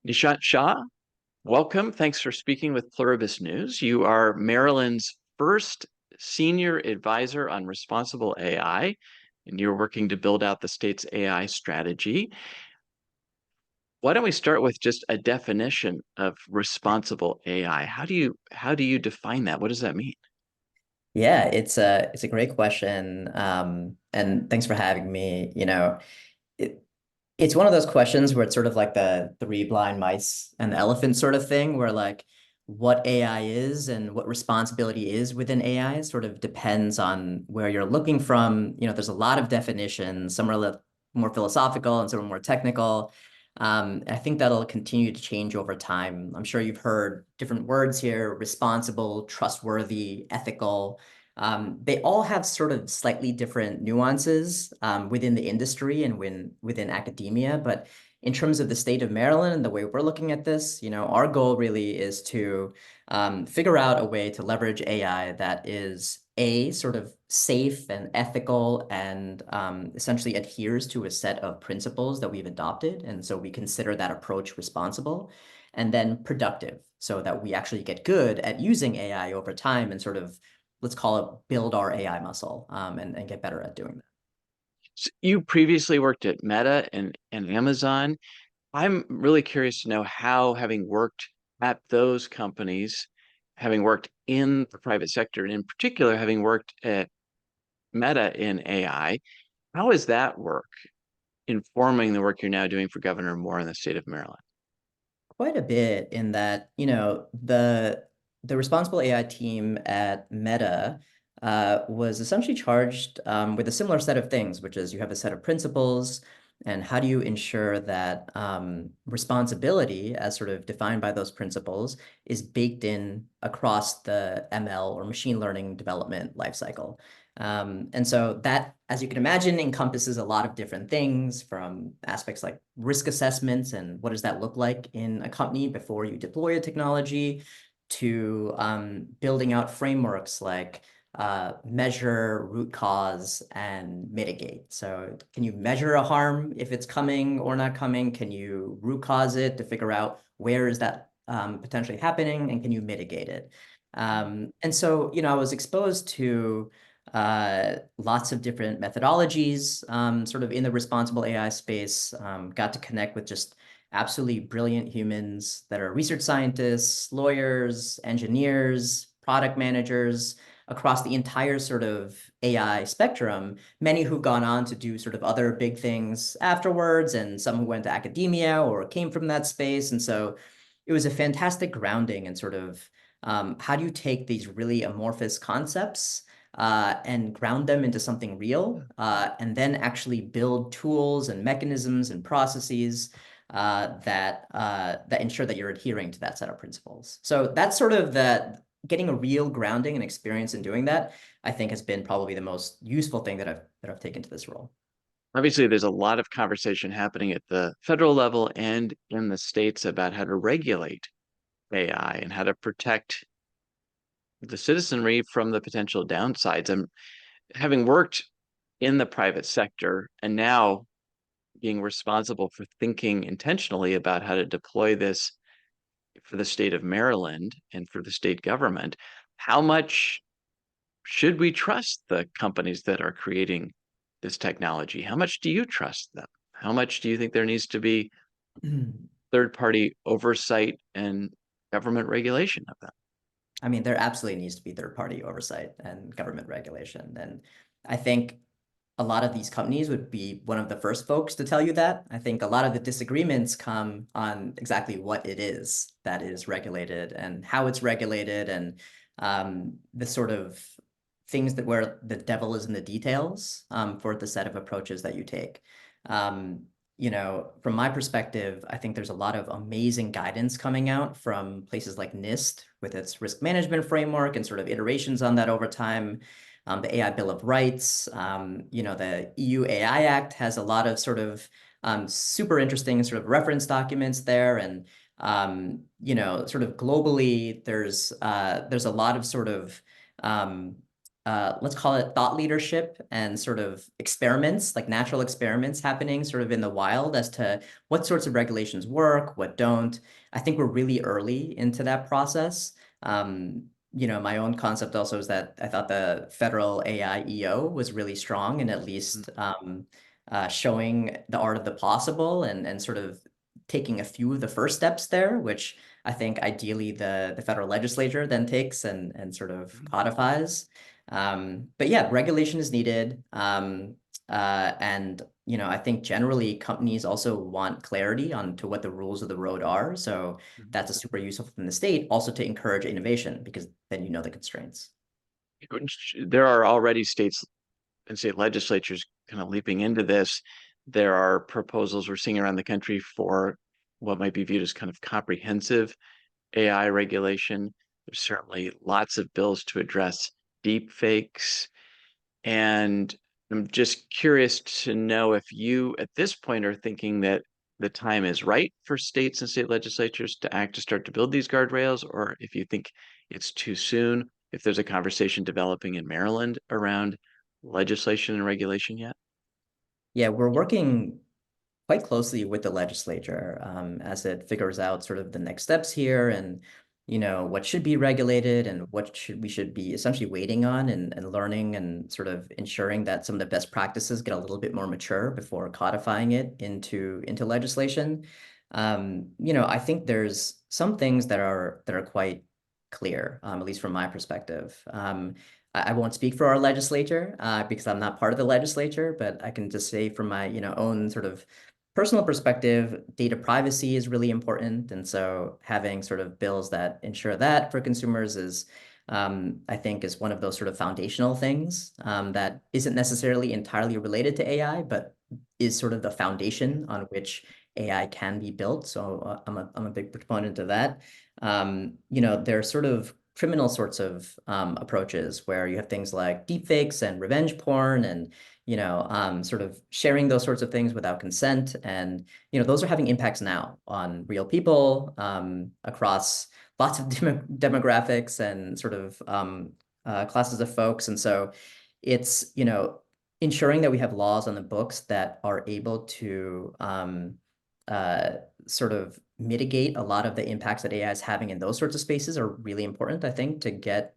Nishant Shah, welcome. Thanks for speaking with Pluribus News. You are Maryland's first senior advisor on responsible AI, and you're working to build out the state's AI strategy. Why don't we start with just a definition of responsible AI? How do you define that? What does that mean? Yeah, it's a great question. And thanks for having me. It it's one of those questions where it's sort of like the three blind mice and the elephant sort of thing, where like what AI is and what responsibility is within AI sort of depends on where you're looking from. There's a lot of definitions. Some are more philosophical and some are more technical. I think that'll continue to change over time. I'm sure you've heard different words here: responsible, trustworthy, ethical. They all have sort of slightly different nuances within the industry and within academia. But in terms of the state of Maryland and the way we're looking at this, our goal really is to figure out a way to leverage AI that is sort of safe and ethical and essentially adheres to a set of principles that we've adopted. And so we consider that approach responsible and then productive so that we actually get good at using AI over time and sort of, let's call it, build our AI muscle and get better at doing that. You previously worked at Meta and Amazon. I'm really curious to know how, having worked at those companies, having worked in the private sector, and in particular, having worked at Meta in AI, how is that work informing the work you're now doing for Governor Moore in the state of Maryland? Quite a bit in that, the responsible AI team at Meta was essentially charged with a similar set of things, which is you have a set of principles, and how do you ensure that responsibility, as sort of defined by those principles, is baked in across the ML or machine learning development lifecycle. And so that, as you can imagine, encompasses a lot of different things from aspects like risk assessments and what does that look like in a company before you deploy a technology to building out frameworks like measure, root cause, and mitigate. So can you measure a harm if it's coming or not coming? Can you root cause it to figure out where is that potentially happening, and can you mitigate it? And so, I was exposed to lots of different methodologies, sort of in the responsible AI space, got to connect with just absolutely brilliant humans that are research scientists, lawyers, engineers, product managers across the entire sort of AI spectrum, many who've gone on to do sort of other big things afterwards, and some who went to academia or came from that space. And so it was a fantastic grounding and sort of how do you take these really amorphous concepts and ground them into something real, and then actually build tools and mechanisms and processes that ensure that you're adhering to that set of principles. So that's sort of the getting a real grounding and experience in doing that, I think, has been probably the most useful thing that I've taken to this role. Obviously, there's a lot of conversation happening at the federal level and in the states about how to regulate AI and how to protect the citizenry from the potential downsides. And having worked in the private sector and now being responsible for thinking intentionally about how to deploy this for the state of Maryland and for the state government, how much should we trust the companies that are creating this technology? How much do you trust them? How much do you think there needs to be third-party oversight and government regulation of them? I mean, there absolutely needs to be third-party oversight and government regulation. And I think a lot of these companies would be one of the first folks to tell you that. I think a lot of the disagreements come on exactly what it is that is regulated and how it's regulated, and the sort of things that where the devil is in the details for the set of approaches that you take. From my perspective, I think there's a lot of amazing guidance coming out from places like NIST with its risk management framework and sort of iterations on that over time. The AI Bill of Rights, the EU AI Act has a lot of sort of super interesting sort of reference documents there. And, sort of globally, there's a lot of sort of let's call it thought leadership and sort of experiments, like natural experiments happening sort of in the wild as to what sorts of regulations work, what don't. I think we're really early into that process. My own concept also is that I thought the federal AI EO was really strong and at least showing the art of the possible and sort of taking a few of the first steps there, which I think ideally the federal legislature then takes and sort of codifies. But yeah, regulation is needed. And I think generally companies also want clarity on to what the rules of the road are. So that's a super useful from the state also to encourage innovation because then you know the constraints. There are already states and state legislatures kind of leaping into this. There are proposals we're seeing around the country for what might be viewed as kind of comprehensive AI regulation. There's certainly lots of bills to address deep fakes. And I'm just curious to know if you, at this point, are thinking that the time is right for states and state legislatures to act to start to build these guardrails, or if you think it's too soon, if there's a conversation developing in Maryland around legislation and regulation yet? Yeah, we're working quite closely with the legislature as it figures out sort of the next steps here and what should be regulated and what we should be essentially waiting on and learning and sort of ensuring that some of the best practices get a little bit more mature before codifying it into legislation. I think there's some things that are quite clear, at least from my perspective. I won't speak for our legislature because I'm not part of the legislature, but I can just say from my own sort of personal perspective, data privacy is really important. And so having sort of bills that ensure that for consumers is, I think, is one of those sort of foundational things that isn't necessarily entirely related to AI, but is sort of the foundation on which AI can be built. So I'm a big proponent of that. There are sort of criminal sorts of approaches where you have things like deepfakes and revenge porn and sort of sharing those sorts of things without consent. And, those are having impacts now on real people across lots of demographics and sort of classes of folks. And so it's, ensuring that we have laws on the books that are able to uh, sort of mitigate a lot of the impacts that AI is having in those sorts of spaces are really important, I think, to get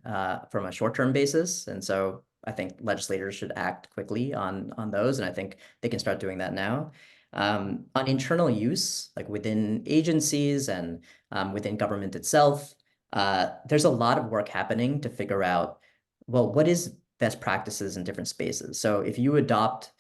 from a short-term basis. And so I think legislators should act quickly on those, and I think they can start doing that now. On internal use, like within agencies and within government itself, there's a lot of work happening to figure out, well, what is best practices in different spaces? So if you adopt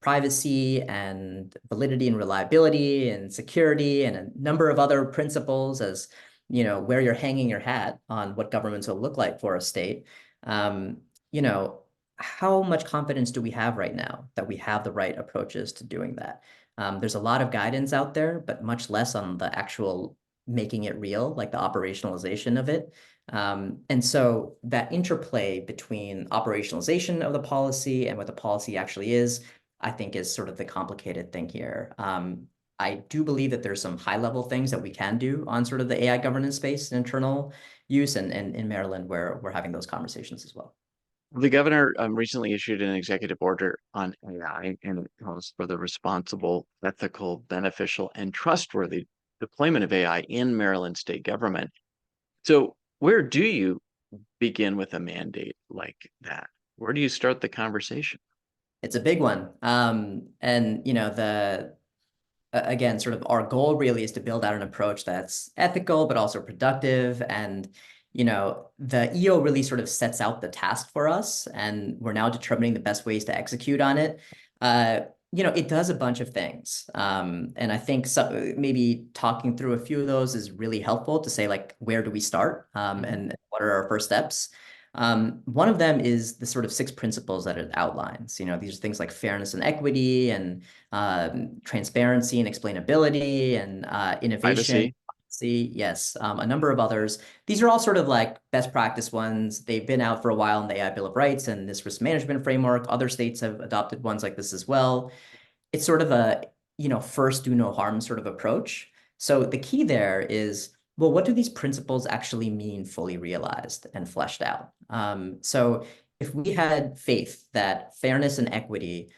privacy and validity and reliability and security and a number of other principles as where you're hanging your hat on what governments will look like for a state, um, you know how much confidence do we have right now that we have the right approaches to doing that? There's a lot of guidance out there, but much less on the actual making it real, like the operationalization of it. And so that interplay between operationalization of the policy and what the policy actually is, I think is sort of the complicated thing here. I do believe that there's some high level things that we can do on sort of the AI governance space and internal use, and in Maryland where we're having those conversations as well. The governor recently issued an executive order on AI, and it calls for the responsible, ethical, beneficial, and trustworthy deployment of AI in Maryland state government. So, where do you begin with a mandate like that? Where do you start the conversation? It's a big one. And the again, sort of our goal really is to build out an approach that's ethical, but also productive. And, the EO really sort of sets out the task for us, and we're now determining the best ways to execute on it. It does a bunch of things. And I think maybe talking through a few of those is really helpful to say, like, where do we start? And what are our first steps? One of them is the sort of six principles that it outlines. These are things like fairness and equity and transparency and explainability and innovation. Privacy. See, yes, a number of others. These are all sort of like best practice ones. They've been out for a while in the AI Bill of Rights and this risk management framework. Other states have adopted ones like this as well. It's sort of a, first do no harm sort of approach. So the key there is, well, what do these principles actually mean fully realized and fleshed out? So if we had faith that fairness and equity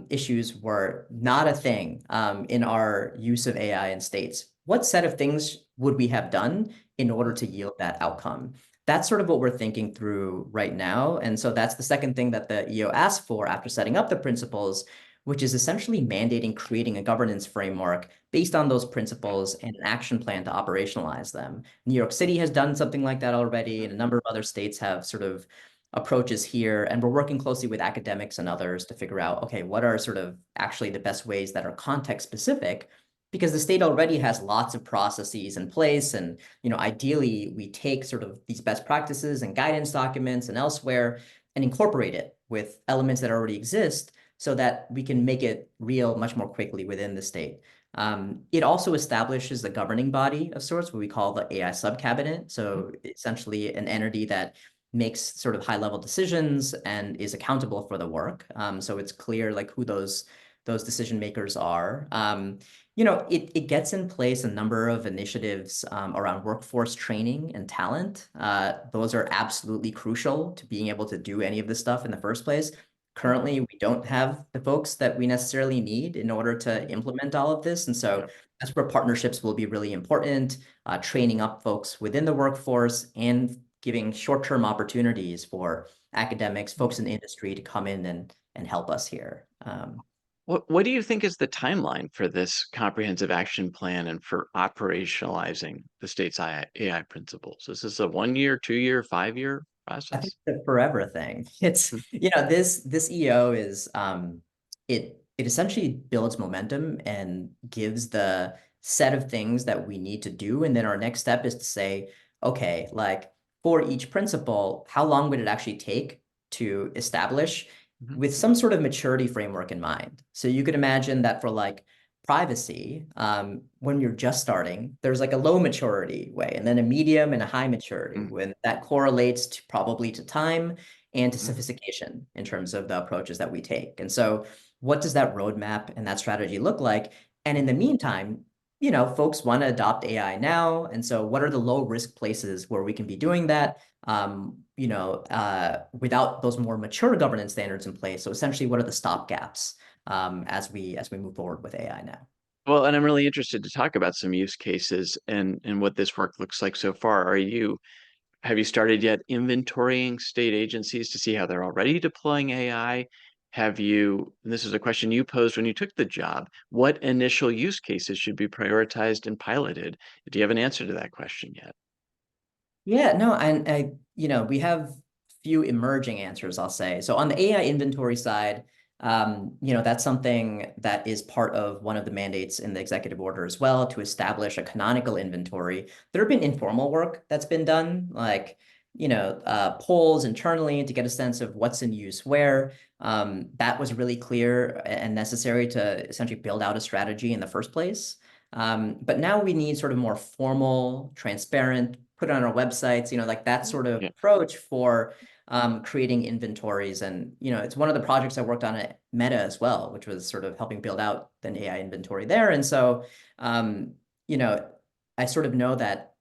issues were not a thing in our use of AI in states, what set of things would we have done in order to yield that outcome? That's sort of what we're thinking through right now. And so that's the second thing that the EO asked for after setting up the principles, which is essentially mandating creating a governance framework based on those principles and an action plan to operationalize them. New York City has done something like that already, and a number of other states have sort of approaches here. And we're working closely with academics and others to figure out, okay, what are sort of actually the best ways that are context specific? Because the state already has lots of processes in place. And, ideally, we take sort of these best practices and guidance documents and elsewhere and incorporate it with elements that already exist so that we can make it real much more quickly within the state. It also establishes a governing body of sorts, what we call the AI subcabinet. So essentially an entity that makes sort of high-level decisions and is accountable for the work. So it's clear like who those decision makers are. It gets in place a number of initiatives around workforce training and talent. Those are absolutely crucial to being able to do any of this stuff in the first place. Currently, we don't have the folks that we necessarily need in order to implement all of this. And so that's where partnerships will be really important, training up folks within the workforce and giving short-term opportunities for academics, folks in industry to come in and help us here. What do you think is the timeline for this comprehensive action plan and for operationalizing the state's AI principles? Is this a 1 year, 2 year, 5 year I think process? the forever thing. It's, this EO is it essentially builds momentum and gives the set of things that we need to do. And then our next step is to say, okay, like for each principle, how long would it actually take to establish Mhm. with some sort of maturity framework in mind? So you could imagine that for like privacy, when you're just starting, there's like a low maturity way, and then a medium and a high maturity, Mm, when that correlates to probably to time and to mhm. sophistication in terms of the approaches that we take. And so, what does that roadmap and that strategy look like? And in the meantime, folks want to adopt AI now. And so, what are the low risk places where we can be doing that? Without those more mature governance standards in place. So essentially, what are the stop gaps as we move forward with AI now? Well, and I'm really interested to talk about some use cases and what this work looks like so far. Have you started yet inventorying state agencies to see how they're already deploying AI? And this is a question you posed when you took the job, what initial use cases should be prioritized and piloted? Do you have an answer to that question yet? Yeah, no, and we have few emerging answers, I'll say. So on the AI inventory side, that's something that is part of one of the mandates in the executive order as well, to establish a canonical inventory. There have been informal work that's been done, like, polls internally to get a sense of what's in use where. That was really clear and necessary to essentially build out a strategy in the first place. But now we need sort of more formal, transparent, put it on our websites, like that sort of Yeah. approach for creating inventories. And, it's one of the projects I worked on at Meta as well, which was sort of helping build out an AI inventory there. And so, um, you know, I sort of know that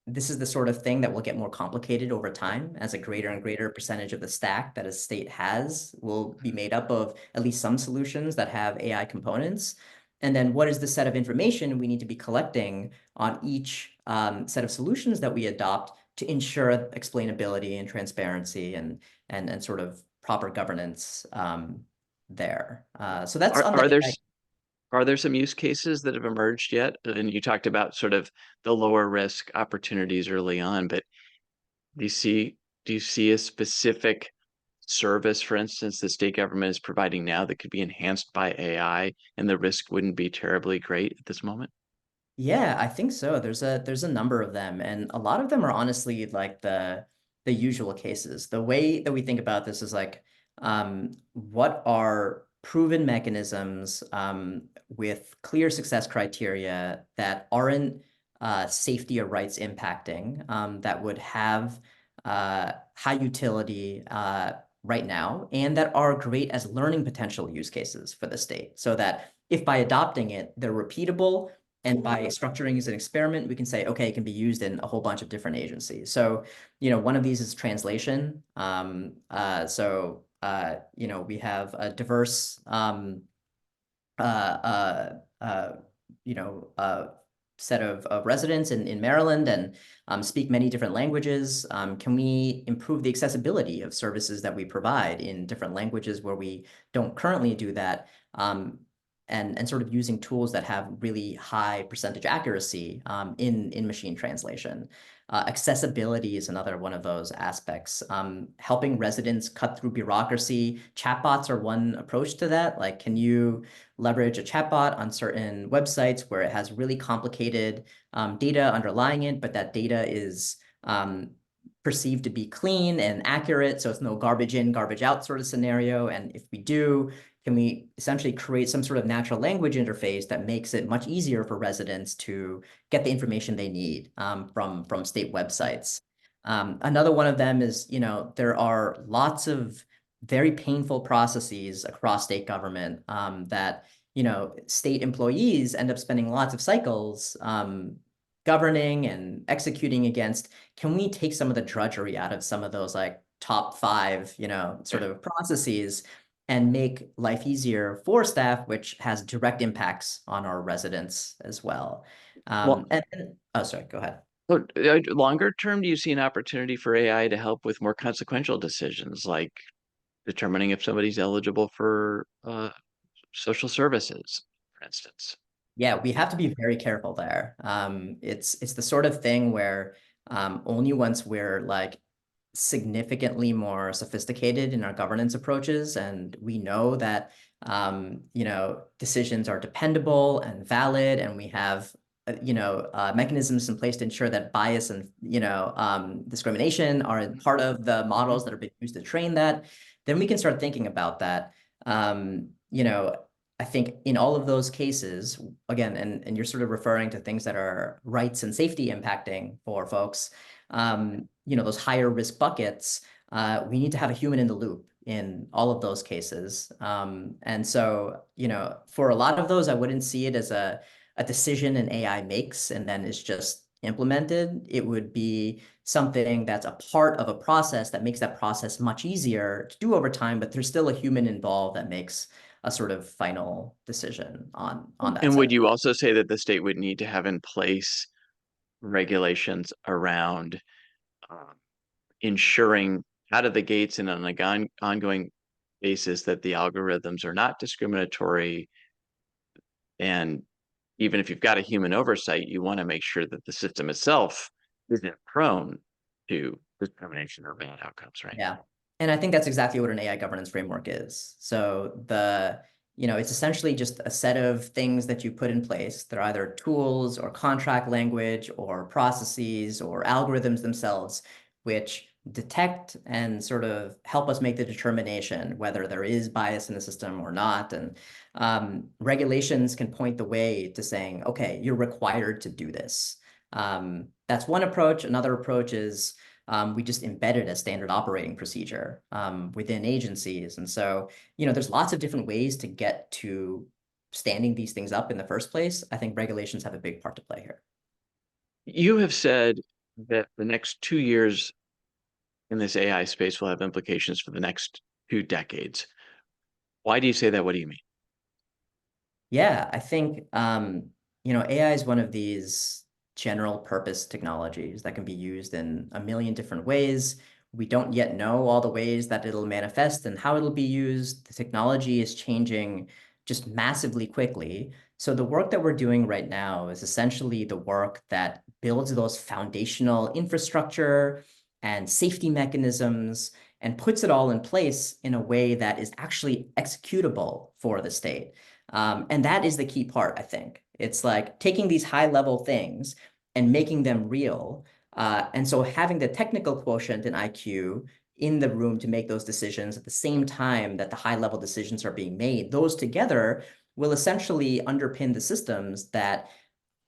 this is the sort of thing that will get more complicated over time as a greater and greater percentage of the stack that a state has will be made up of at least some solutions that have AI components. And then what is the set of information we need to be collecting on each set of solutions that we adopt to ensure explainability and transparency and sort of proper governance there. So that's Are on the are there AI. s- are there some use cases that have emerged yet? And you talked about sort of the lower risk opportunities early on, but do you see do you see a specific service, for instance, the state government is providing now that could be enhanced by AI and the risk wouldn't be terribly great at this moment? Yeah, I think so. There's a number of them, and a lot of them are honestly like the usual cases. The way that we think about this is like, what are proven mechanisms with clear success criteria that aren't safety or rights impacting, that would have high utility right now, and that are great as learning potential use cases for the state, so that if by adopting it, they're repeatable And by structuring as an experiment, we can say, okay, it can be used in a whole bunch of different agencies. So, one of these is translation. We have a diverse uh, uh, uh, you know, uh, set of residents in Maryland and speak many different languages. Can we improve the accessibility of services that we provide in different languages where we don't currently do that? And sort of using tools that have really high percentage accuracy in machine translation. Accessibility is another one of those aspects. Helping residents cut through bureaucracy. Chatbots are one approach to that. Like, can you leverage a chatbot on certain websites where it has really complicated data underlying it, but that data is perceived to be clean and accurate, so it's no garbage in, garbage out sort of scenario. And if we do, can we essentially create some sort of natural language interface that makes it much easier for residents to get the information they need from state websites? Another one of them is, there are lots of very painful processes across state government that, state employees end up spending lots of cycles governing and executing against. Can we take some of the drudgery out of some of those like top five, sort of processes and make life easier for staff, which has direct impacts on our residents as well? Well, Oh, sorry, go ahead. longer term, do you see an opportunity for AI to help with more consequential decisions, like determining if somebody's eligible for social services, for instance? Yeah, we have to be very careful there. It's the sort of thing where only once we're like significantly more sophisticated in our governance approaches, and we know that decisions are dependable and valid, and we have mechanisms in place to ensure that bias and discrimination are part of the models that are being used to train that, then we can start thinking about that. Um, you know, I think in all of those cases, again, and you're sort of referring to things that are rights and safety impacting for folks, those higher risk buckets, we need to have a human in the loop in all of those cases. And so, for a lot of those, I wouldn't see it as a decision an AI makes and then is just implemented. It would be something that's a part of a process that makes that process much easier to do over time, but there's still a human involved that makes a sort of final decision on that And set would of. you also say that the state would need to have in place regulations around um, ensuring out of the gates and on an ongoing basis that the algorithms are not discriminatory? And even if you've got a human oversight, you want to make sure that the system itself isn't prone to discrimination or bad outcomes, right? Yeah. And I think that's exactly what an AI governance framework is. So it's essentially just a set of things that you put in place. They're either tools or contract language or processes or algorithms themselves, which detect and sort of help us make the determination whether there is bias in the system or not. And regulations can point the way to saying, okay, you're required to do this. That's one approach. Another approach is we just embedded a standard operating procedure within agencies. And so, there's lots of different ways to get to standing these things up in the first place. I think regulations have a big part to play here. You have said that the next 2 years in this AI space will have implications for the next 2 decades. Why do you say that? What do you mean? Yeah, I think AI is one of these general purpose technologies that can be used in a million different ways. We don't yet know all the ways that it'll manifest and how it'll be used. The technology is changing just massively quickly. So the work that we're doing right now is essentially the work that builds those foundational infrastructure and safety mechanisms and puts it all in place in a way that is actually executable for the state. And that is the key part, I think. It's like taking these high level things and making them real. And so having the technical quotient in IQ in the room to make those decisions at the same time that the high level decisions are being made, those together will essentially underpin the systems that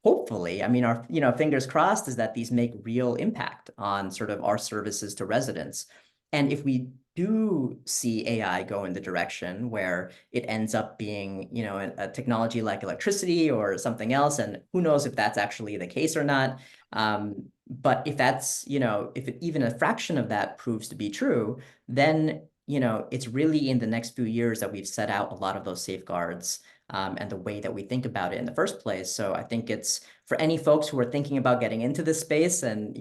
hopefully, I mean, our, fingers crossed is that these make real impact on sort of our services to residents. And if we do see AI go in the direction where it ends up being, a technology like electricity or something else, and who knows if that's actually the case or not. But if that's, if even a fraction of that proves to be true, then, it's really in the next few years that we've set out a lot of those safeguards, and the way that we think about it in the first place. So I think it's for any folks who are thinking about getting into this space and,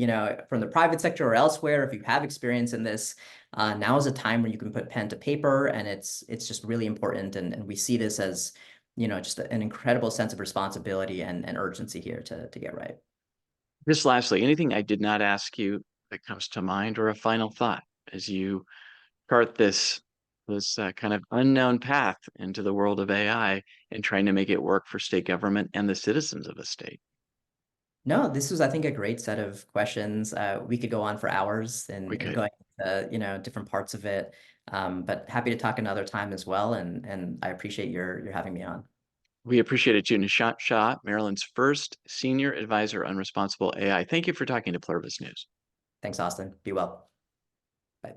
from the private sector or elsewhere, if you have experience in this, now is a time where you can put pen to paper, and it's just really important. And we see this as, just an incredible sense of responsibility and urgency here to get right. Just lastly, anything I did not ask you that comes to mind, or a final thought as you chart this kind of unknown path into the world of AI and trying to make it work for state government and the citizens of a state? No, this was, I think, a great set of questions. We could go on for hours We and could. going into, different parts of it. But happy to talk another time as well. And I appreciate your having me on. We appreciate it too. Nishant Shah, Maryland's first senior advisor on responsible AI. Thank you for talking to Pluribus News. Thanks, Austin. Be well. Bye.